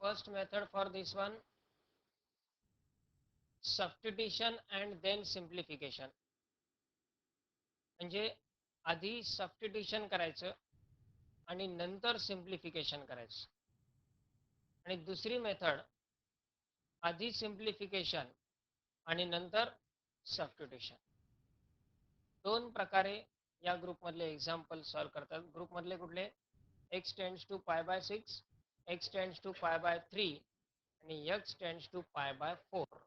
first method for this one, substitution and then simplification. म्हणजे आधी substitution करायचं आणि नंतर सिम्प्लिफिकेशन करायचं. आणि दुसरी मेथड, आधी सिम्प्लिफिकेशन आणि नंतर सबस्टिट्यूशन. दोन प्रकारे या ग्रुपमधले एक्झाम्पल सॉल्व करतात. ग्रुपमधले कुठले? x tends to pi by 6, x tends to pi by 3 आणि x tends to pi by 4.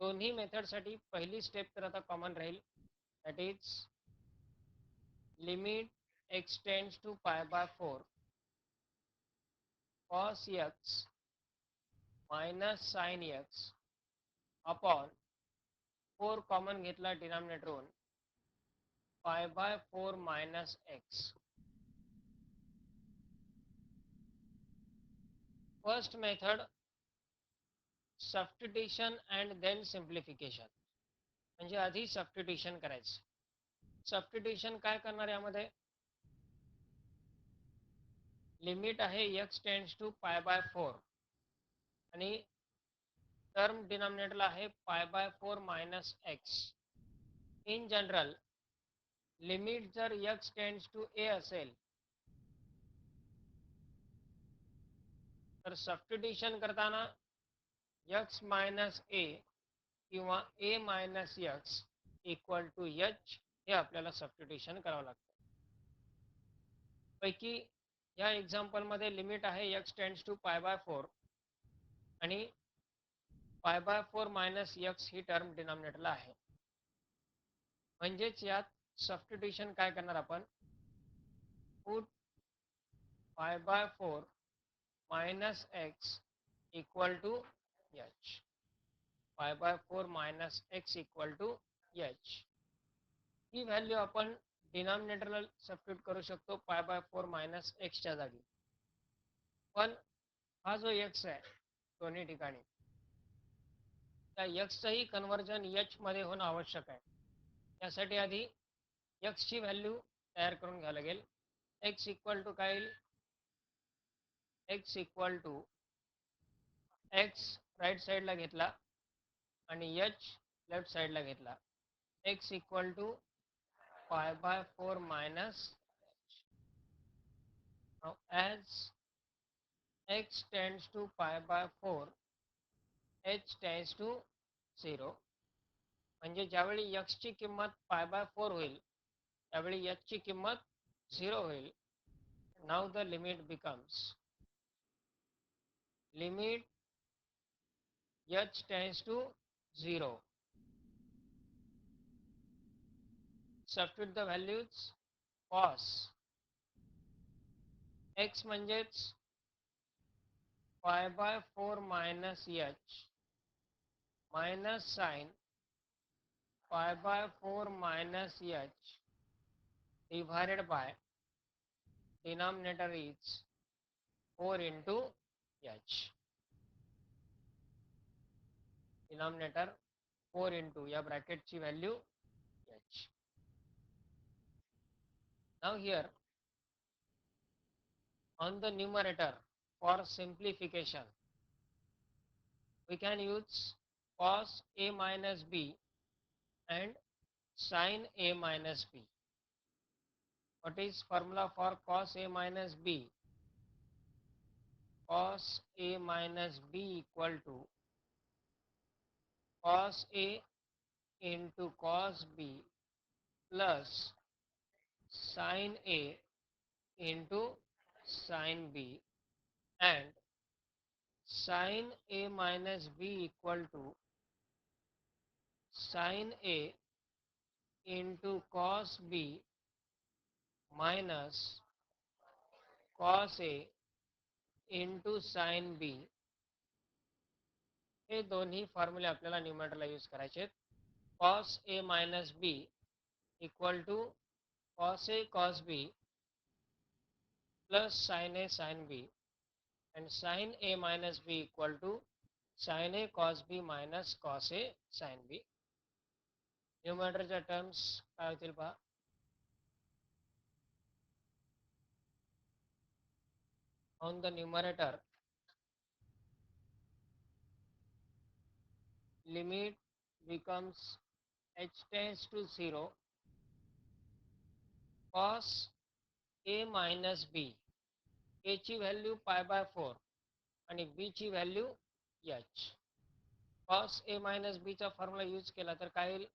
दोन्ही मेथडसाठी पहिली स्टेप तर आता कॉमन राहील, that is limit x tends to pi by 4 cos x minus sine x upon 4 common घेतला डिनॉमिनेटरवरून, pi by 4 minus x. First method substitution and then simplification. म्हणजे आधी सबस्टिट्यूशन करायचं. सबस्टिट्यूशन काय करणार यामध्ये? लिमिट आहे x tends to pi by 4 आणि टर्म डिनॉमिनेटरला आहे pi by 4 minus x. In general limit जर x टेंड्स टू a असेल तर सबस्टिट्यूशन करताना x मायनस a किंवा a minus x equal to h हे आपल्याला सबस्टिट्यूशन करावं लागतं. पैकी या एक्झाम्पलमध्ये लिमिट आहे x tends to pi by 4 आणि पाय बाय 4 मायनस x ही टर्म डिनॉमिनेटरला आहे. म्हणजेच यात सबस्टिट्यूशन काय करणार आपण? Put pi by 4 minus x equal to h. Pi by 4 minus x equal to h. ही व्हॅल्यू आपण डिनॉमिनेटरला सबस्टिट्यूट करू शकतो पाय बाय 4 मायनस एक्सच्या जागी. पण हा जो x आहे दोन्ही ठिकाणी, त्या एक्सचंही कन्व्हर्जन एच मध्ये होणं आवश्यक आहे. त्यासाठी आधी एक्सची व्हॅल्यू तयार करून घ्यावं लागेल. एक्स इक्वल टू काय येईल? X equal to x right साईडला घेतला आणि एच लेफ्ट साईडला घेतला. X equal to pi by 4 minus as x tends to pi by 4 h tends to 0. म्हणजे ज्यावेळी x ची किंमत पाय बाय 4 होईल त्यावेळी h ची किंमत 0 होईल. Now the limit becomes limit h tends to 0. Substitute the values. cos x म्हणजेच pi by 4 minus h minus sine pi by 4 minus h divided by denominator is 4 into h. Denominator 4 into या ब्रॅकेटची value h. Now here on the numerator for simplification we can use cos a minus b and sin a minus b. What is formula for cos a minus b? Cos a minus b equal to cos a into cos b plus sin a into sin b and sin a minus b equal to sin a into cos b minus cos a into sin b. हे दोन्ही फॉर्म्युले आपल्याला न्यूमरेटरला use करायचे आहेत. cos a minus b equal to cos a cos b plus sin a sin b and sin a minus b equal to sin a cos b minus cos a sin b. न्यूमरेटरच्या terms काय होतील पहा. On the numerator limit becomes h tends to 0 cos a minus b. a ची value पाय by 4 आणि b ची value h. cos a minus b चा formula use केला तर काय होईल?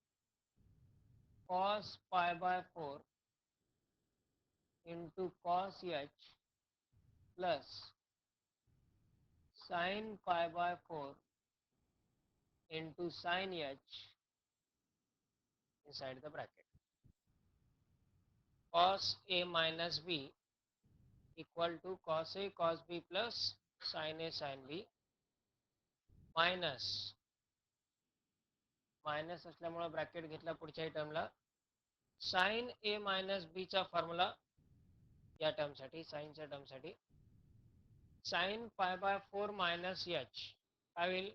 cos पाय by 4 into cos h plus sin pi by 4 into sin h inside the bracket. Cos a minus b equal to cos a cos b plus sin a sin b minus असल्यामुळे bracket घेतला पुढच्या टर्मला sin a minus b चा formula या टर्मसाठी साइनच्या टर्मसाठी sin pi by 4 minus h काय होईल?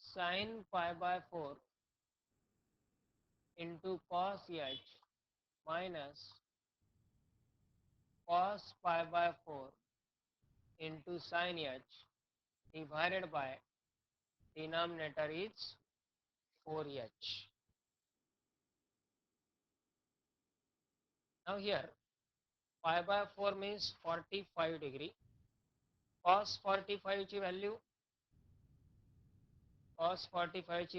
sin pi by 4 into cos h minus cos pi by 4 into sin h divided by denominator is 4h. Now here pi by 4 means 45 degree. Cos 45 ची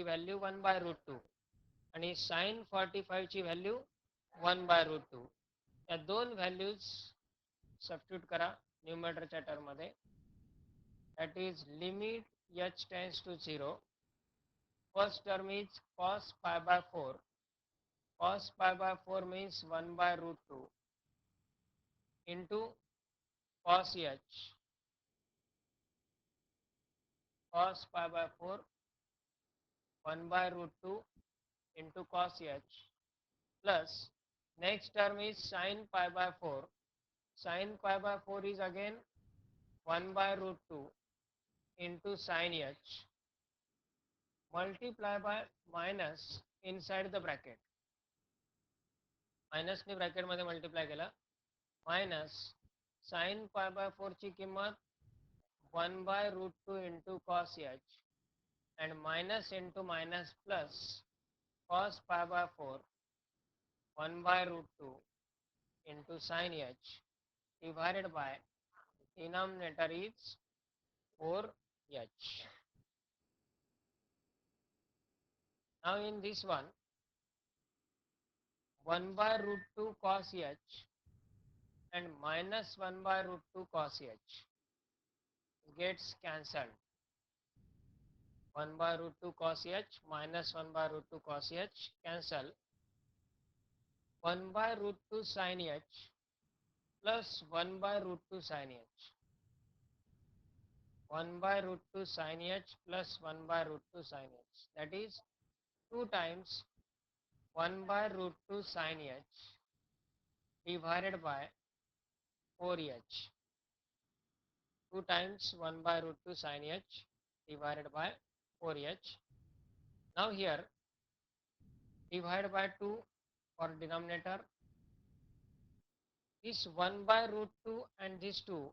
value 1 by root 2 आणि sin 45 ची value 1 by root 2. या दोन values substitute करा न्यूमरेटरच्या term मध्ये. that is limit h tends to 0. First term is cos pi by 4. Cos pi by 4 means 1 by root 2 into cos h. Cos pi by 4 1 by root 2 into cos h plus next term is sin pi by 4. Sin pi by 4 is again 1 by root 2 into sin h multiply by minus inside the bracket. Minus ने bracket मध्ये multiply केला minus sin pi by 4 ची किंमत 1 by root 2 into cos h and minus into minus plus cos pi by 4 1 by root 2 into sin h divided by denominator is 4h. Now in this one 1 by root 2 cos h and minus 1 by root 2 cos h gets cancelled. 1 by root 2 cos h minus 1 by root 2 cos h cancel. 1 by root 2 sin h plus 1 by root 2 sin h. 1 by root 2 sin h plus 1 by root 2 sin h. That is 2 times 1 by root 2 sin h divided by 4h. 2 times 1 by root 2 sin h divided by 4h. Now here divide by 2 for denominator. This 1 by root 2 and this 2,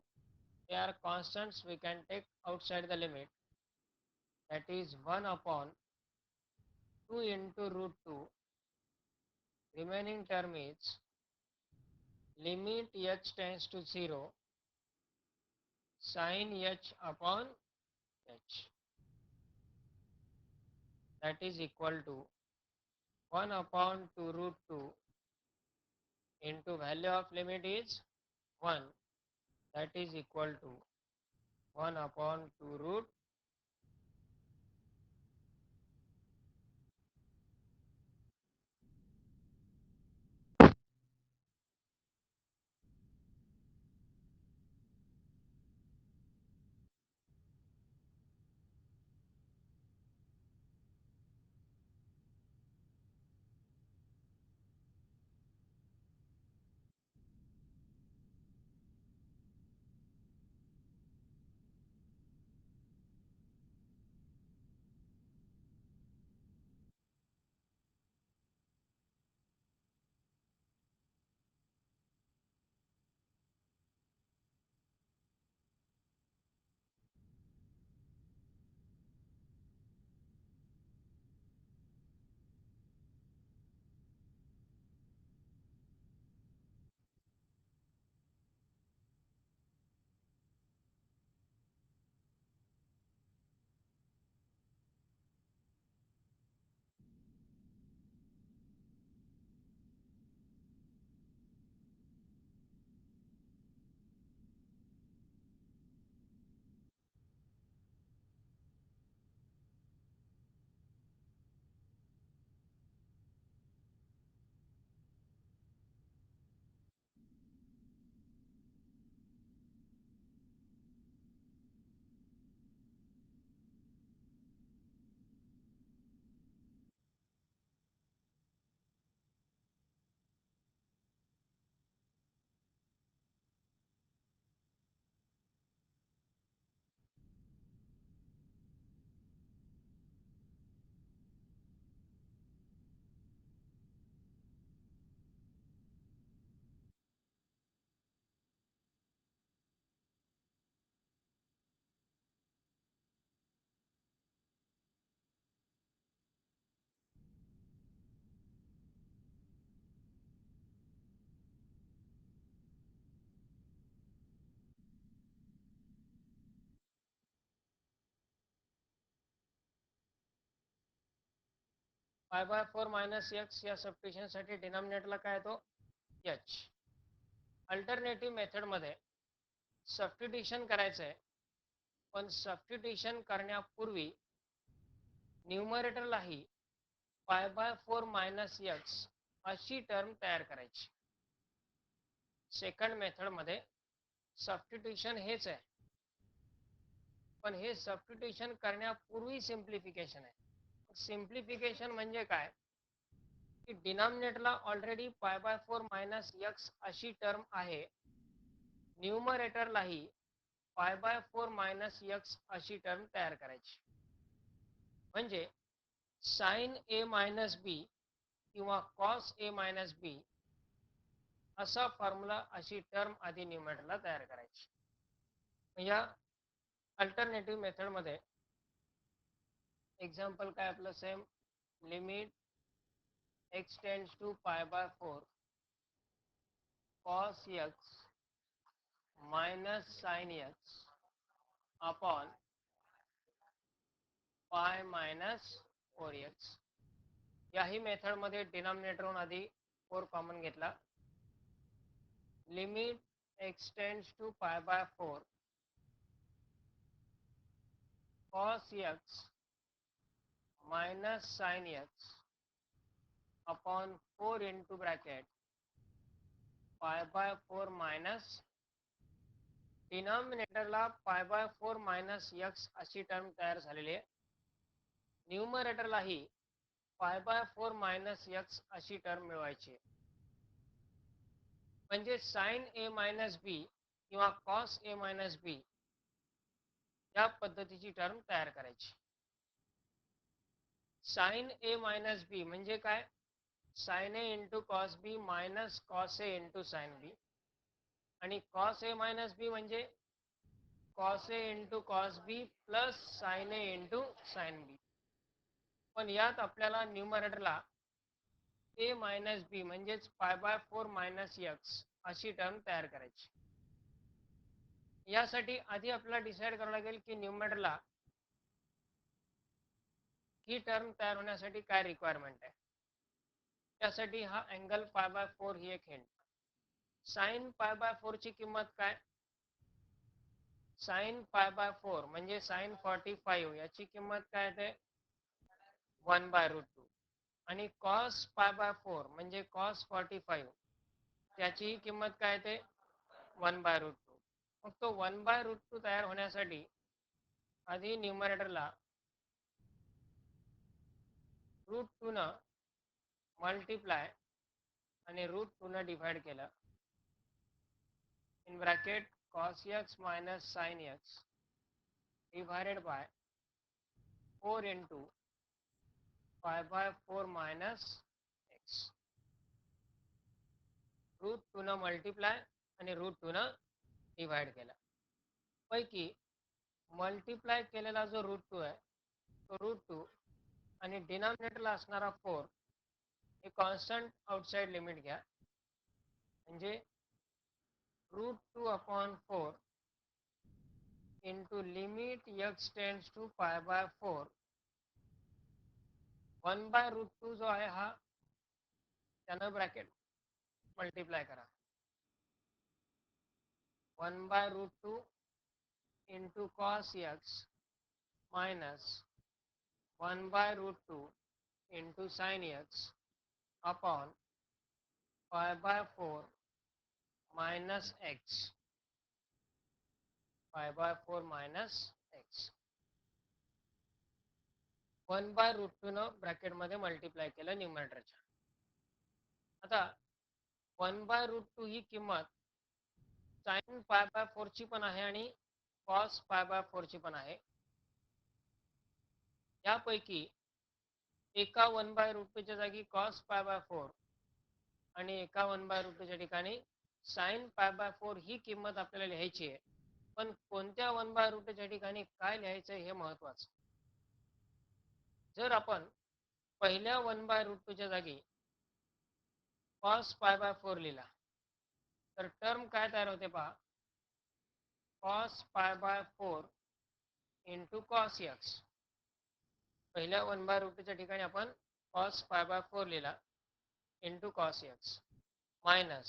they are constants, we can take outside the limit. That is 1 upon 2 into root 2. Remaining term is limit h tends to 0 sin h upon h. That is equal to 1 upon 2 root 2 into value of limit is 1. That is equal to 1 upon 2 root. पाय by 4 minus x या सबस्टिट्यूशनसाठी डिनॉमिनेटरला काय येतो H. Alternative मेथडमध्ये substitution करायचं आहे, पण substitution करण्यापूर्वी न्यूमरेटरलाही pi by 4 minus x अशी टर्म तयार करायची. सेकंड मेथडमध्ये सबस्टिट्यूशन हेच आहे, पण हे सबस्टिट्यूशन करण्यापूर्वी सिम्प्लिफिकेशन आहे. सिम्प्लिफिकेशन म्हणजे काय की डिनॉमिनेटरला already pi by 4 minus x अशी टर्म आहे, न्यूमरेटरलाही पाय बाय 4 मायनस एक्स अशी टर्म तयार करायची. म्हणजे साइन ए मायनस बी किंवा कॉस ए मायनस बी असा फॉर्म्युला अशी टर्म आधी न्यूमरेटरला तयार करायची. या अल्टरनेटिव्ह मेथडमध्ये एक्झाम्पल काय आपलं same, limit x tends to pi by 4 cos x minus sine x upon pi minus 4x. याही मेथडमध्ये डिनॉमिनेटरहून आधी 4 कॉमन घेतला. Limit x tends to pi by 4 cos x minus sine x upon 4 into bracket pi by 4 minus, डिनॉमिनेटरला pi by 4 minus x अशी term तयार झालेली आहे, न्यूमरेटरलाही पाय बाय 4 मायनस एक्स अशी टर्म मिळवायची आहे. म्हणजे साइन ए मायनस बी किंवा कॉस ए मायनस बी या पद्धतीची टर्म तयार करायची. साइन ए मायनस बी म्हणजे काय, sign A into cos B minus cos A into sine बी, आणि कॉस ए मायनस बी म्हणजे cos A into cos B plus sign A into sine बी. पण यात आपल्याला न्यूमरेटरला ए मायनस बी म्हणजेच पाय बाय 4 मायनस एक्स अशी term तयार करायची. यासाठी आधी आपल्याला डिसाईड करावं लागेल की न्यूमरेटरला ही टर्म तयार होण्यासाठी काय रिक्वायरमेंट आहे. त्यासाठी हा अँगल पाय बाय 4 ही एक हिंट. साइन पाय बाय 4 ची किंमत काय, साइन पाय बाय 4 म्हणजे साइन 45 याची किंमत काय आहे 1 बाय रूट 2, आणि कॉस पाय बाय 4 म्हणजे कॉस 45 त्याची किंमत काय ते 1 बाय रूट 2. मग तो 1 बाय रूट 2 तयार होण्यासाठी आधी न्यूमरेटरला रूट 2 न मल्टिप्लाय आणि रूट 2 न डिवाइड केलं, in bracket cos x minus sine x divided by 4 into pi by 4 minus x. Root 2 न मल्टिप्लाय आणि रूट 2 न डिवाइड केला. पैकी मल्टिप्लाय केलेला जो रूट 2 आहे तो रूट 2 आणि डिनॉमिनेटरला असणारा 4 हे कॉन्स्टंट आउटसाइड लिमिट घ्या, म्हणजे root 2 upon 4 into limit x tends to pi by 4 1 by root 2 जो आहे हा त्यानं ब्रॅकेट मल्टिप्लाय करा, 1 by root 2 into cos x minus 1 by root 2 into sine x upon pi by 4 minus x, pi by 4 minus x. 1 by root 2 न ब्रॅकेटमध्ये multiply केलं न्यूमरेटरच्या. आता 1 by root 2 ही किंमत sign pi by 4 ची पण आहे आणि कॉस पाय बाय 4 ची पण आहे. यापैकी एका 1 बाय रूट 2 च्या जागी कॉस पाय बाय 4 आणि एका 1 बाय रूट 2 च्या ठिकाणी साइन पाय बाय 4 ही किंमत आपल्याला लिहायची आहे. पण कोणत्या 1 बाय रूट 2 च्या ठिकाणी काय लिहायचं हे महत्वाचं. जर आपण पहिल्या 1 बाय रूट 2 च्या जागी कॉस पाय बाय 4 लिहिला तर टर्म काय तयार होते पहा, cos pi by 4 into cos x. पहिल्या 1 बाय रूट 2 च्या ठिकाणी आपण कॉस पाय बाय 4 लिहिला इंटू कॉस एक्स मायनस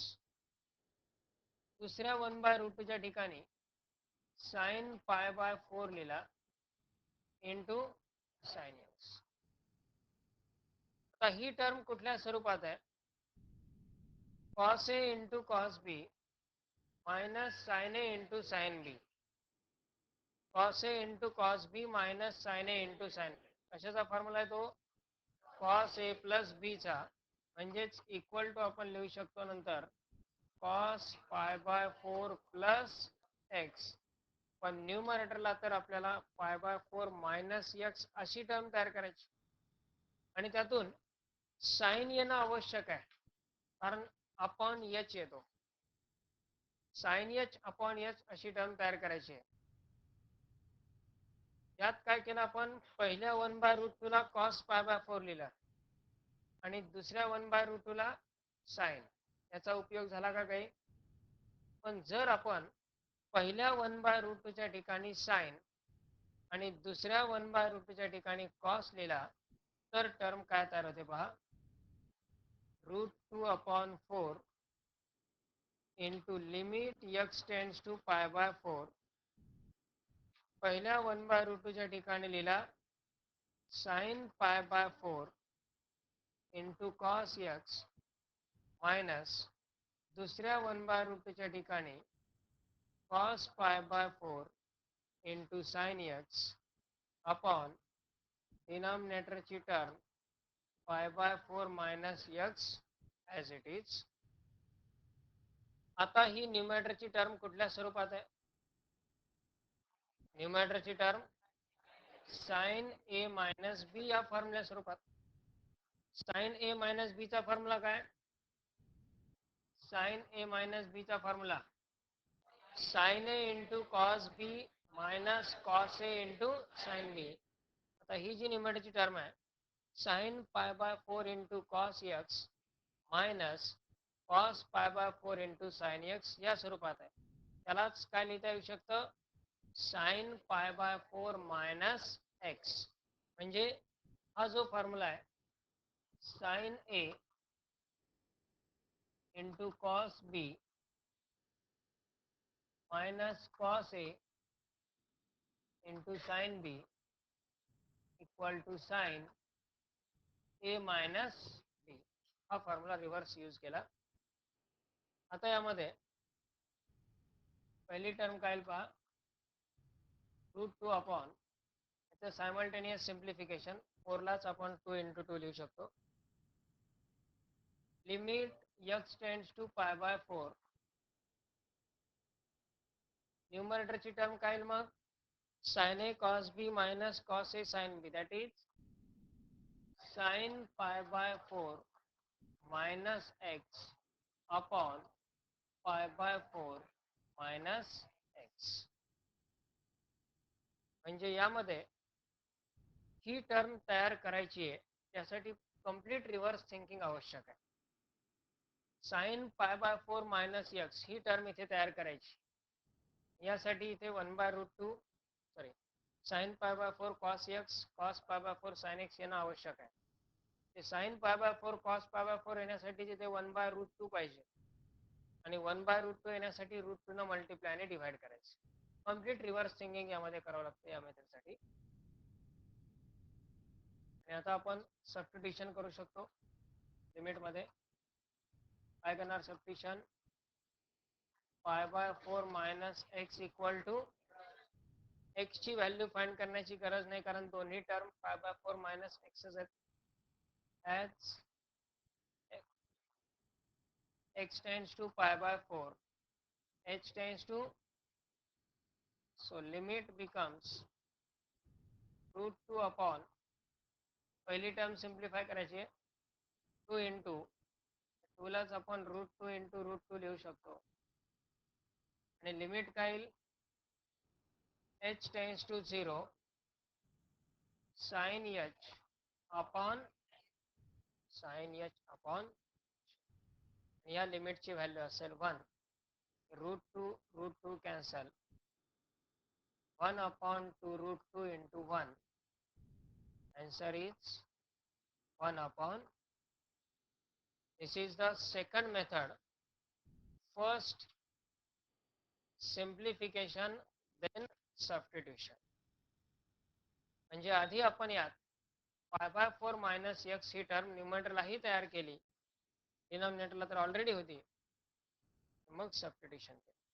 दुसऱ्या 1/√2च्या ठिकाणी साइन पाय बाय 4 लिहिला इंटू साइन एक्स. आता ही टर्म कुठल्या स्वरूपात आहे? Cos A into cos B minus sign A into sine B. Cos A into cos B minus sign A into sine बी. कशाचा formula आहे तो? कॉस ए प्लस बीचा, म्हणजेच इक्वल टू आपण लिहू शकतो नंतर cos pi by 4 plus x, पण न्यूमरेटरला तर आपल्याला पाय बाय 4 मायनस एक्स अशी टर्म तयार करायची आणि त्यातून साइन येणं आवश्यक आहे, कारण अपॉन एच येतो. साइन एच अपॉन एच अशी टर्म तयार करायची आहे. यात काय केलं आपण? पहिल्या 1/√2 ला कॉस पाय बाय 4 लिहिला आणि दुसऱ्या 1/√2 ला साइन. याचा उपयोग झाला का काही? पण जर आपण पहिल्या 1/√2च्या ठिकाणी साइन आणि दुसऱ्या 1/√2च्या ठिकाणी कॉस लिहिला तर टर्म काय तयार होते पहा. √2/4 into limit x tends to pi by 4. पहिल्या 1/√2च्या ठिकाणी लिहिला sine pi by 4 into cos x minus दुसऱ्या 1/√2च्या ठिकाणी cos pi by 4 into sine x upon डिनॉमिनेटरची term pi by 4 minus x as it is. आता ही न्यूमरेटरची टर्म कुठल्या स्वरूपात आहे? न्यूमरेटरची term sine A minus B या फॉर्म्युला स्वरूपात. साइन ए मायनस बी चा फॉर्म्युला काय? साइन ए मायनस बी चा formula sine A into cos B minus cos A into sine B. आता ही जी न्यूमरेटरची टर्म आहे sine pi by 4 into cos x minus cos pi by 4 into sine x या स्वरूपात आहे. त्यालाच काय लिहिता येऊ शकतं? Sign pi by 4 minus x. म्हणजे हा जो फॉर्म्युला आहे sine A into cos B minus cos A into sine B equal to sine A minus B. हा फॉर्म्युला रिव्हर्स यूज केला. आता यामध्ये पहिली टर्म काय पहा, √2 अपॉन याचं सायमल्टेनियस सिम्प्लिफिकेशन 4 लाच आपण 2 इंटू 2 लिहू शकतो. Limit x tends to pi by 4. न्यूमरेटरची टर्म काय मग? Sine A cos B minus cos A sine B, that is sine pi by 4 minus x upon pi by 4 minus x. म्हणजे यामध्ये ही term तयार करायची आहे, त्यासाठी कंप्लीट रिव्हर्स थिंकिंग आवश्यक आहे. Sine pi by 4 minus x ही टर्म इथे तयार करायची. यासाठी इथे 1/√2 sorry sine pi by 4 cos x cos pi by 4 sine x येणं आवश्यक आहे. ते sign pi by 4 cos pi by 4 येण्यासाठी तिथे 1/√2 पाहिजे आणि 1/√2 येण्यासाठी √2 न मल्टिप्लायने डिवाइड करायचं. कंप्लीट रिव्हर्स थिंकिंग यामध्ये करावं लागतं या मेथडसाठी. आणि आता आपण सबस्टिट्यूशन करू शकतो. लिमिटमध्ये काय करणार? Substitution pi by 4 minus x equal to x ची व्हॅल्यू फाइंड करण्याची गरज नाही, कारण दोन्ही टर्म पाय बाय 4 मायनस एक्सच आहेत. As x tends to pi by 4, h tends to, so limit becomes √2 upon, पहिली टर्म सिम्प्लिफाय करायची 2 इंटू 2 लाच आपण √2 इंटू √2 लिहू शकतो आणि लिमिट काय येईल? h tends to 0 sin h upon या लिमिटची व्हॅल्यू असेल 1. √2 cancel, 1/2 √2 into 1. Answer is 1 upon, this is the second method, first simplification then substitution. म्हणजे आधी आपण यात π/4 मायनस एक्स ही टर्म न्यूमरेटरलाही तयार केली, डिनॉमिनेटरला तर ऑलरेडी होती, मग सबस्टिट्यूशन केलं.